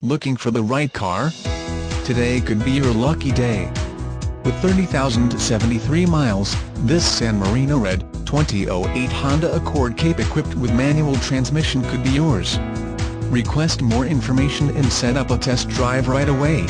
Looking for the right car? Today could be your lucky day. With 30,073 miles, this San Marino Red 2008 Honda Accord Cape equipped with manual transmission could be yours. Request more information and set up a test drive right away.